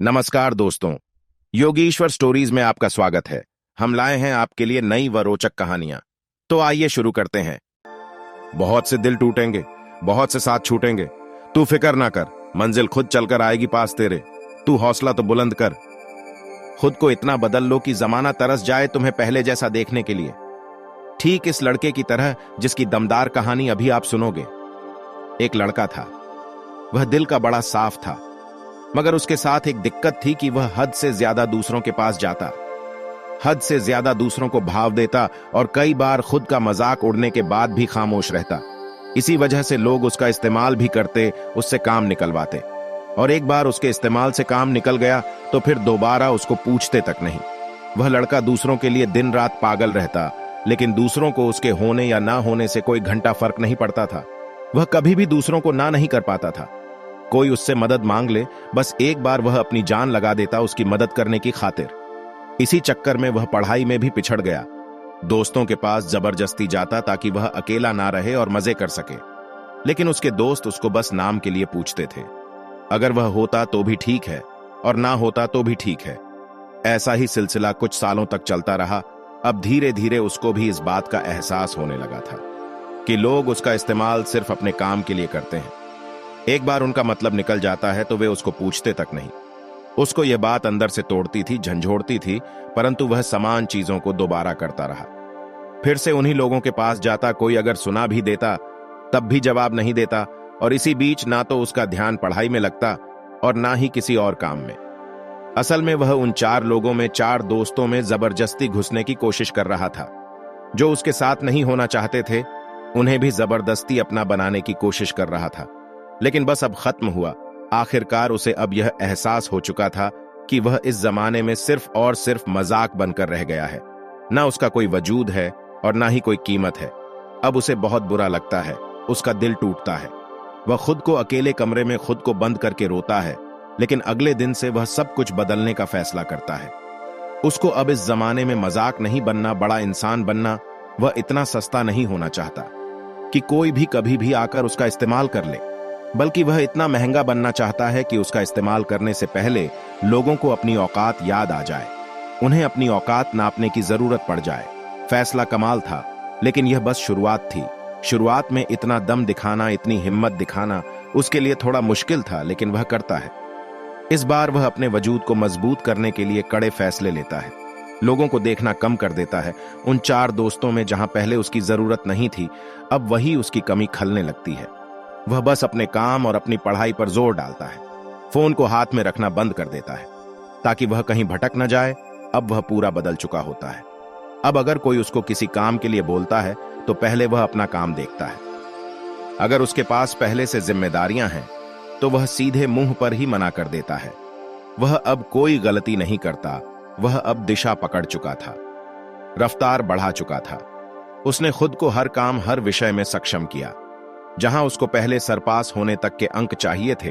नमस्कार दोस्तों, योगेश्वर स्टोरीज में आपका स्वागत है। हम लाए हैं आपके लिए नई व रोचक कहानियां। तो आइए शुरू करते हैं। बहुत से दिल टूटेंगे, बहुत से साथ छूटेंगे। तू फिक्र ना कर, मंजिल खुद चलकर आएगी पास तेरे। तू हौसला तो बुलंद कर। खुद को इतना बदल लो कि जमाना तरस जाए तुम्हें पहले जैसा देखने के लिए। ठीक इस लड़के की तरह जिसकी दमदार कहानी अभी आप सुनोगे। एक लड़का था, वह दिल का बड़ा साफ था, मगर उसके साथ एक दिक्कत थी कि वह हद से ज्यादा दूसरों के पास जाता, हद से ज्यादा दूसरों को भाव देता और कई बार खुद का मजाक उड़ने के बाद भी खामोश रहता। इसी वजह से लोग उसका इस्तेमाल भी करते, उससे काम निकलवाते। और एक बार उसके इस्तेमाल से काम निकल गया तो फिर दोबारा उसको पूछते तक नहीं। वह लड़का दूसरों के लिए दिन रात पागल रहता, लेकिन दूसरों को उसके होने या ना होने से कोई घंटा फर्क नहीं पड़ता था। वह कभी भी दूसरों को ना नहीं कर पाता था। कोई उससे मदद मांग ले, बस एक बार वह अपनी जान लगा देता उसकी मदद करने की खातिर। इसी चक्कर में वह पढ़ाई में भी पिछड़ गया। दोस्तों के पास जबरदस्ती जाता ताकि वह अकेला ना रहे और मजे कर सके, लेकिन उसके दोस्त उसको बस नाम के लिए पूछते थे। अगर वह होता तो भी ठीक है और ना होता तो भी ठीक है। ऐसा ही सिलसिला कुछ सालों तक चलता रहा। अब धीरे धीरे उसको भी इस बात का एहसास होने लगा था कि लोग उसका इस्तेमाल सिर्फ अपने काम के लिए करते हैं। एक बार उनका मतलब निकल जाता है तो वे उसको पूछते तक नहीं। उसको यह बात अंदर से तोड़ती थी, झंझोड़ती थी, परंतु वह समान चीजों को दोबारा करता रहा। फिर से उन्हीं लोगों के पास जाता, कोई अगर सुना भी देता तब भी जवाब नहीं देता, और इसी बीच ना तो उसका ध्यान पढ़ाई में लगता और ना ही किसी और काम में। असल में वह उन 4 लोगों में, 4 दोस्तों में जबरदस्ती घुसने की कोशिश कर रहा था। जो उसके साथ नहीं होना चाहते थे उन्हें भी जबरदस्ती अपना बनाने की कोशिश कर रहा था। लेकिन बस अब खत्म हुआ। आखिरकार उसे अब यह एहसास हो चुका था कि वह इस जमाने में सिर्फ और सिर्फ मजाक बनकर रह गया है। ना उसका कोई वजूद है और ना ही कोई कीमत है। अब उसे बहुत बुरा लगता है, उसका दिल टूटता है। वह खुद को अकेले कमरे में खुद को बंद करके रोता है, लेकिन अगले दिन से वह सब कुछ बदलने का फैसला करता है। उसको अब इस जमाने में मजाक नहीं बनना, बड़ा इंसान बनना। वह इतना सस्ता नहीं होना चाहता कि कोई भी कभी भी आकर उसका इस्तेमाल कर ले, बल्कि वह इतना महंगा बनना चाहता है कि उसका इस्तेमाल करने से पहले लोगों को अपनी औकात याद आ जाए, उन्हें अपनी औकात नापने की जरूरत पड़ जाए। फैसला कमाल था, लेकिन यह बस शुरुआत थी। शुरुआत में इतना दम दिखाना, इतनी हिम्मत दिखाना उसके लिए थोड़ा मुश्किल था, लेकिन वह करता है। इस बार वह अपने वजूद को मजबूत करने के लिए कड़े फैसले लेता है। लोगों को देखना कम कर देता है। उन 4 दोस्तों में जहां पहले उसकी जरूरत नहीं थी, अब वही उसकी कमी खलने लगती है। वह बस अपने काम और अपनी पढ़ाई पर जोर डालता है। फोन को हाथ में रखना बंद कर देता है ताकि वह कहीं भटक न जाए। अब वह पूरा बदल चुका होता है। अब अगर कोई उसको किसी काम के लिए बोलता है तो पहले वह अपना काम देखता है। अगर उसके पास पहले से जिम्मेदारियां हैं तो वह सीधे मुंह पर ही मना कर देता है। वह अब कोई गलती नहीं करता। वह अब दिशा पकड़ चुका था, रफ्तार बढ़ा चुका था। उसने खुद को हर काम, हर विषय में सक्षम किया। जहां उसको पहले सरपास होने तक के अंक चाहिए थे,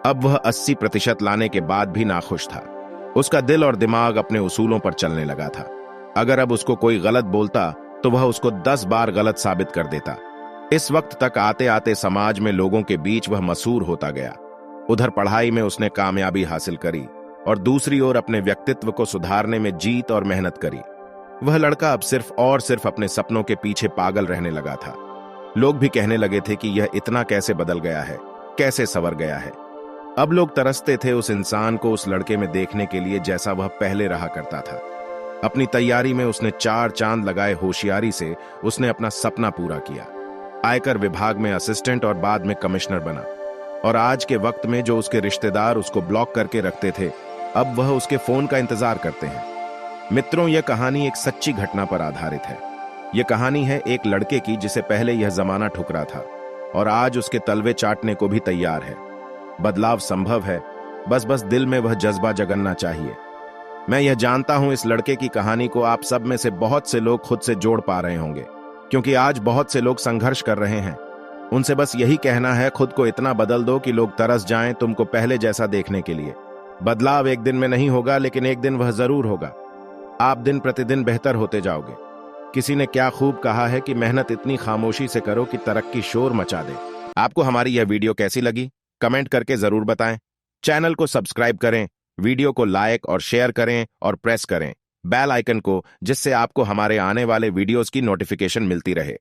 अब वह 80% लाने के बाद भी नाखुश था। उसका दिल और दिमाग अपने उसूलों पर चलने लगा था। अगर अब उसको कोई गलत बोलता तो वह उसको 10 बार गलत साबित कर देता। इस वक्त तक आते आते समाज में लोगों के बीच वह मशहूर होता गया। उधर पढ़ाई में उसने कामयाबी हासिल करी और दूसरी ओर अपने व्यक्तित्व को सुधारने में जीत और मेहनत करी। वह लड़का अब सिर्फ और सिर्फ अपने सपनों के पीछे पागल रहने लगा था। लोग भी कहने लगे थे कि यह इतना कैसे बदल गया है, कैसे संवर गया है। अब लोग तरसते थे उस इंसान को उस लड़के में देखने के लिए जैसा वह पहले रहा करता था। अपनी तैयारी में उसने 4 चांद लगाए। होशियारी से उसने अपना सपना पूरा किया। आयकर विभाग में असिस्टेंट और बाद में कमिश्नर बना। और आज के वक्त में जो उसके रिश्तेदार उसको ब्लॉक करके रखते थे, अब वह उसके फोन का इंतजार करते हैं। मित्रों, यह कहानी एक सच्ची घटना पर आधारित है। यह कहानी है एक लड़के की जिसे पहले यह जमाना ठुकरा था और आज उसके तलवे चाटने को भी तैयार है। बदलाव संभव है, बस दिल में वह जज्बा जगन्ना चाहिए। मैं यह जानता हूं इस लड़के की कहानी को आप सब में से बहुत से लोग खुद से जोड़ पा रहे होंगे, क्योंकि आज बहुत से लोग संघर्ष कर रहे हैं। उनसे बस यही कहना है, खुद को इतना बदल दो कि लोग तरस जाएं तुमको पहले जैसा देखने के लिए। बदलाव एक दिन में नहीं होगा, लेकिन एक दिन वह जरूर होगा। आप दिन प्रतिदिन बेहतर होते जाओगे। किसी ने क्या खूब कहा है कि मेहनत इतनी खामोशी से करो कि तरक्की शोर मचा दे। आपको हमारी यह वीडियो कैसी लगी कमेंट करके जरूर बताएं। चैनल को सब्सक्राइब करें वीडियो को लाइक और शेयर करें और प्रेस करें बेल आइकन को, जिससे आपको हमारे आने वाले वीडियोस की नोटिफिकेशन मिलती रहे।